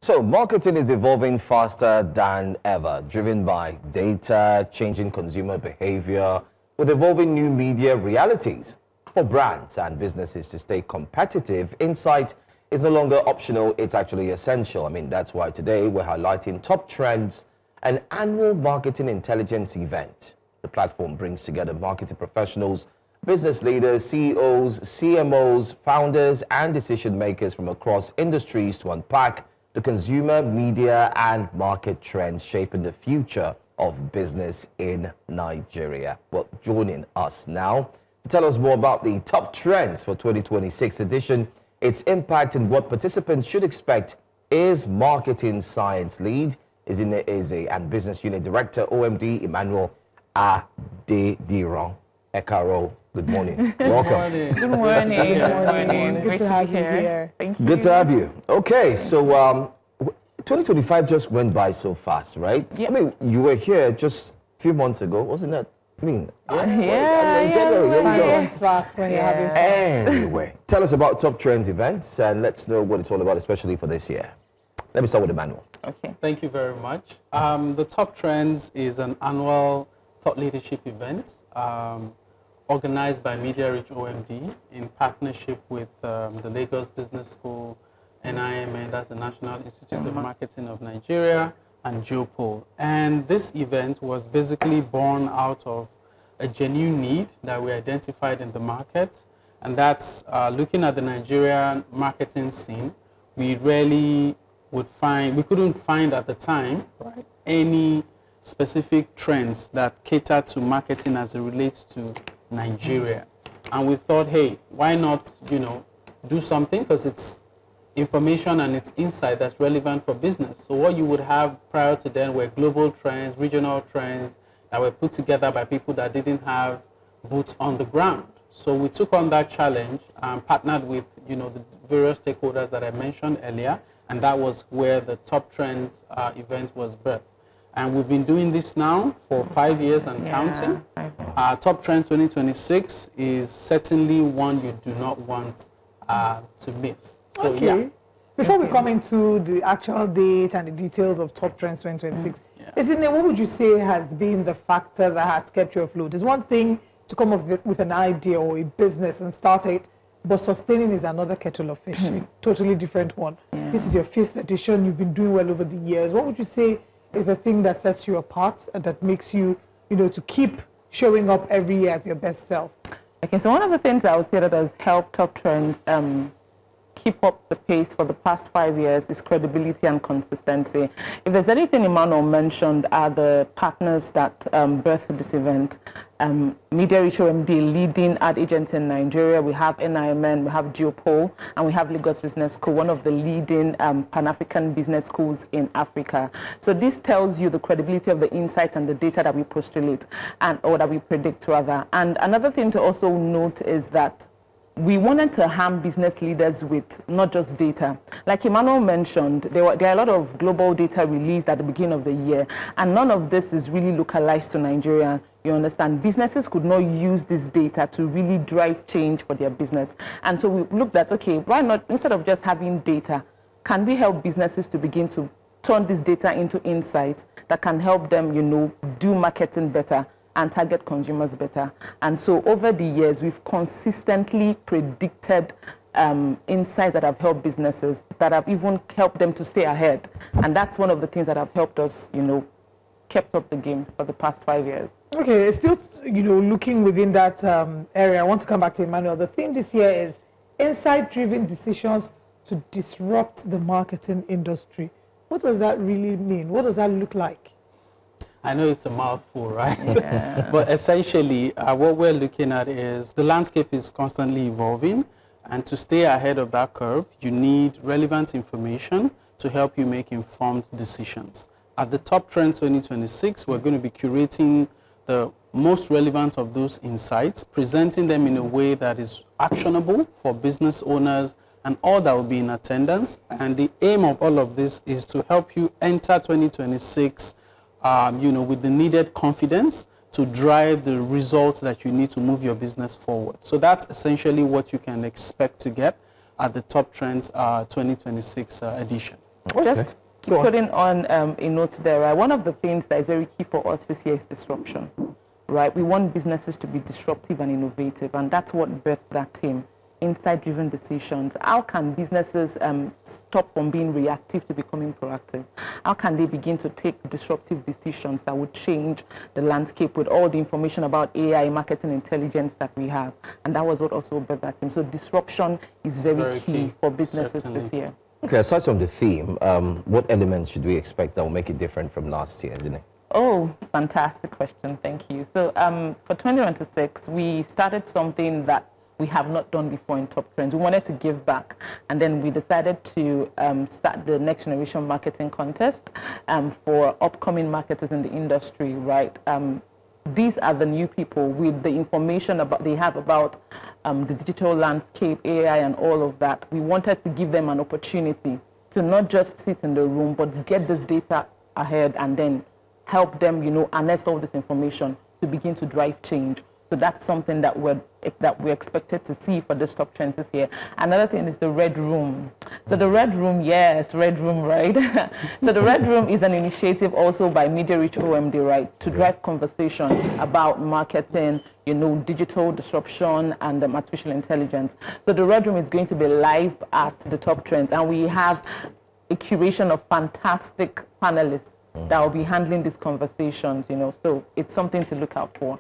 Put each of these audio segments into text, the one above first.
So marketing is evolving faster than ever, driven by data, changing consumer behavior, with evolving new media realities. For brands and businesses to stay competitive, insight is no longer optional, it's actually essential. I mean, that's why today we're highlighting top trends, an annual marketing intelligence event. The platform brings together marketing professionals, business leaders, CEOs, CMOs, founders, and decision makers from across industries to unpack the consumer, media, and market trends shaping the future of business in Nigeria. Well, joining us now to tell us more about the top trends for 2026 edition, its impact and what participants should expect is marketing science lead, Ezinne and business unit director, OMD, Emmanuel Adediran. Ekaro, good morning. Welcome. Good morning. Good morning. Good to have you here. Thank you. Good to have you. Okay, so 2025 just went by so fast, right? Yep. I mean, you were here just a few months ago, wasn't it? I mean, January, 5 months fast when you're having fun. Anyway, tell us about Top Trends events and let's know what it's all about, especially for this year. Let me start with Emmanuel. Okay. Thank you very much. The Top Trends is an annual thought leadership event organized by Media Reach OMD in partnership with the Lagos Business School, NIMN, that's the National Institute of Marketing of Nigeria, and Geopol. And this event was basically born out of a genuine need that we identified in the market, and that's looking at the Nigerian marketing scene. We rarely we couldn't find at the time, right, any specific trends that cater to marketing as it relates to Nigeria. And we thought, hey, why not, do something, because it's information and it's insight that's relevant for business. So what you would have prior to then were global trends, regional trends that were put together by people that didn't have boots on the ground. So we took on that challenge and partnered with, the various stakeholders that I mentioned earlier, and that was where the Top Trends event was birthed. And we've been doing this now for 5 years and counting. Top Trends 2026 is certainly one you do not want to miss. So, okay. Before we come into the actual date and the details of Top Trends 2026, Ezinne, what would you say has been the factor that has kept you afloat? It's one thing to come up with an idea or a business and start it, but sustaining is another kettle of fish, a totally different one. Yeah. This is your 5th edition. You've been doing well over the years. What would you say is a thing that sets you apart and that makes you, to keep showing up every year as your best self? Okay, so one of the things I would say that has helped Top Trends keep up the pace for the past 5 years is credibility and consistency. If there's anything Emmanuel mentioned are the partners that birthed this event. Media Reach OMD, leading ad agency in Nigeria. We have NIMN, we have Geopol, and we have Lagos Business School, one of the leading Pan-African business schools in Africa. So this tells you the credibility of the insights and the data that we postulate, or that we predict rather. And another thing to also note is that we wanted to harm business leaders with not just data. Like Emmanuel mentioned, there are a lot of global data released at the beginning of the year, and none of this is really localized to Nigeria. You understand? Businesses could not use this data to really drive change for their business. And so we looked at, okay, why not, instead of just having data, can we help businesses to begin to turn this data into insights that can help them, do marketing better and target consumers better? And so over the years, we've consistently predicted insights that have helped businesses, that have even helped them to stay ahead. And that's one of the things that have helped us, kept up the game for the past 5 years. Okay, still, looking within that area, I want to come back to Emmanuel. The theme this year is insight-driven decisions to disrupt the marketing industry. What does that really mean? What does that look like? I know it's a mouthful, right? Yeah. But essentially, what we're looking at is the landscape is constantly evolving, and to stay ahead of that curve, you need relevant information to help you make informed decisions. At the Top Trends 2026, we're going to be curating the most relevant of those insights, presenting them in a way that is actionable for business owners and all that will be in attendance. And the aim of all of this is to help you enter 2026 with the needed confidence to drive the results that you need to move your business forward. So that's essentially what you can expect to get at the Top Trends 2026 edition. Just putting on a note there, right? One of the things that is very key for us this year is disruption, right? We want businesses to be disruptive and innovative, and that's what birthed that team. Insight-driven decisions. How can businesses stop from being reactive to becoming proactive? How can they begin to take disruptive decisions that would change the landscape with all the information about AI, marketing intelligence that we have? And that was what also birthed that team. So disruption is very key for businesses this year. Okay, aside from the theme, what elements should we expect that will make it different from last year, isn't it? Oh, fantastic question. Thank you. So for 2026, we started something that we have not done before in Top Trends. We wanted to give back, and then we decided to start the Next Generation Marketing Contest for upcoming marketers in the industry, right? These are the new people with the information they have about the digital landscape, AI, and all of that. We wanted to give them an opportunity to not just sit in the room, but get this data ahead and then help them, harness all this information to begin to drive change. So that's something that we're expected to see for this Top Trends this year. Another thing is the Red Room. So the Red Room, yes, Red Room, right? So the Red Room is an initiative also by Media Reach OMD, right, to drive conversation about marketing, digital disruption and artificial intelligence. So the Red Room is going to be live at the Top Trends, and we have a curation of fantastic panelists that will be handling these conversations, so it's something to look out for.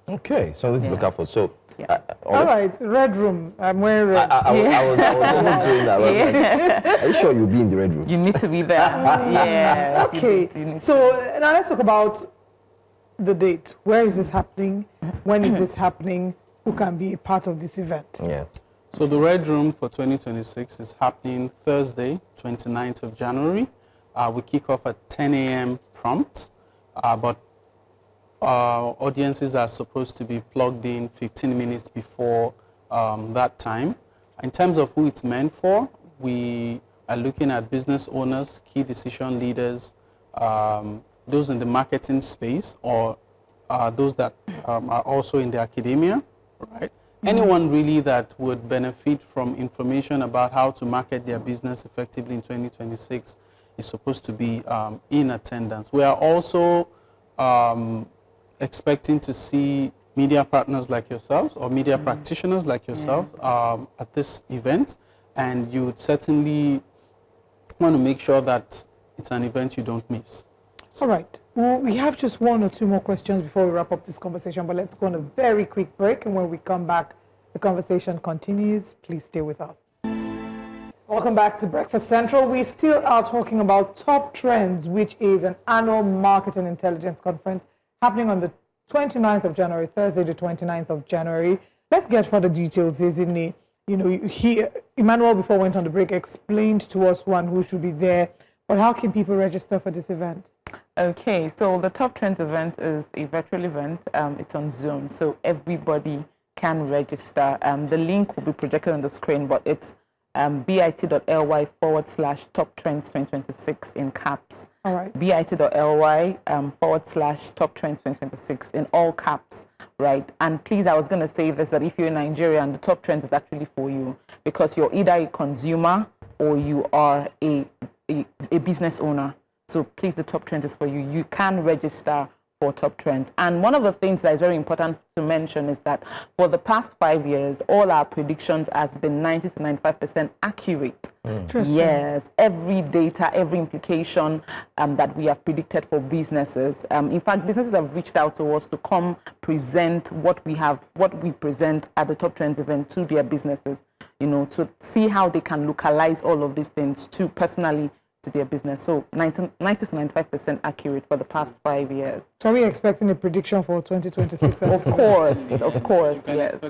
Okay, so let's look out for. So, all right, Red Room. I'm wearing red. I was almost doing that. Like, are you sure you'll be in the Red Room? You need to be there. Yeah. Okay. So now let's talk about the date. Where is this happening? When is this happening? Who can be a part of this event? Yeah. So the Red Room for 2026 is happening Thursday, 29th of January. We kick off at 10 a.m. prompt, but audiences are supposed to be plugged in 15 minutes before that time. In terms of who it's meant for, we are looking at business owners, key decision leaders, those in the marketing space, or those that are also in the academia, right? Anyone really that would benefit from information about how to market their business effectively in 2026 is supposed to be in attendance. We are also expecting to see media partners like yourselves or media practitioners like yourself at this event, and you would certainly want to make sure that it's an event you don't miss. All right. Well, we have just one or two more questions before we wrap up this conversation, but let's go on a very quick break, and when we come back, the conversation continues. Please stay with us. Welcome back to Breakfast Central. We still are talking about Top Trends, which is an annual marketing intelligence conference happening on the 29th of January, Thursday the 29th of January. Let's get further details, Ezinne. Emmanuel, before we went on the break, explained to us who should be there, but how can people register for this event? Okay, so the Top Trends event is a virtual event. It's on Zoom, so everybody can register. The link will be projected on the screen, but it's bit.ly/Top Trends 2026 in caps. All right. bit.ly/Top Trends 2026 in all caps, right? And please, I was going to say this, that if you're in Nigeria, and the Top Trends is actually for you, because you're either a consumer or you are a business owner. So please, the Top Trends is for you. You can register for Top Trends. And one of the things that is very important to mention is that for the past 5 years, all our predictions has been 90 to 95% accurate. Yes, every data, every implication that we have predicted for businesses. In fact, businesses have reached out to us to come present what we present at the Top Trends event to their businesses, to see how they can localize all of these things to personally to their business. So 90 to 95% accurate for the past 5 years. So are we expecting a prediction for 2026? Of course, yes.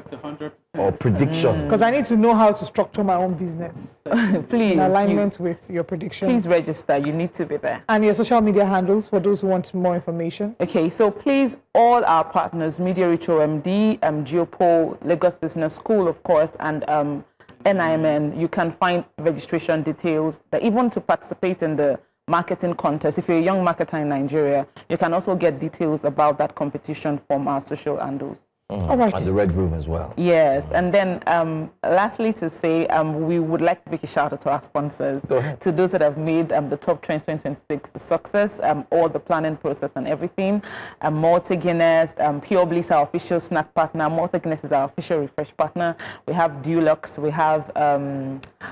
Or prediction. Because I need to know how to structure my own business. Please. In alignment with your predictions. Please register. You need to be there. And your social media handles for those who want more information. Okay, so please, all our partners, Media Reach OMD, Geopol, Lagos Business School, of course, and NIMN, you can find registration details, that even to participate in the marketing contest. If you're a young marketer in Nigeria, you can also get details about that competition from our social handles. All right. And the Red Room as well. Yes, and then lastly to say, we would like to make a shout out to our sponsors, Go ahead. to those that have made the Top Trends 2026 a success, all the planning process and everything. Malta Guinness, Pure Bliss, our official snack partner. Malta Guinness is our official refresh partner. We have Dulux, we have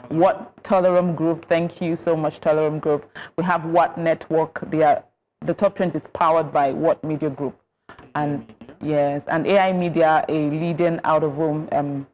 What Tolerum Group. Thank you so much, Tolerum Group. We have What Network. The Top Trends is powered by What Media Group. And yes, and AI Media, a leading out-of-home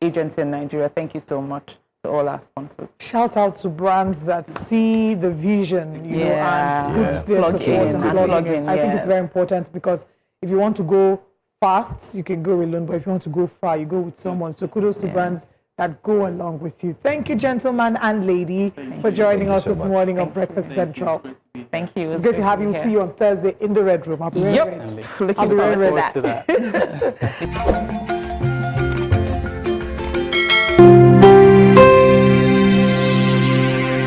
agency in Nigeria. Thank you so much to all our sponsors. Shout out to brands that see the vision, you know, and put their Plug support in and and plug plug in. in, I think it's very yes. important, because if you want to go fast, you can go alone, but if you want to go far, you go with someone. So kudos to brands that go along with you. Thank you, gentleman and lady, for joining us this morning on Breakfast Central. Thank you. It's great to have you. See you on Thursday in the Red Room. I'll be very ready. Looking I'll be very forward ready. to that.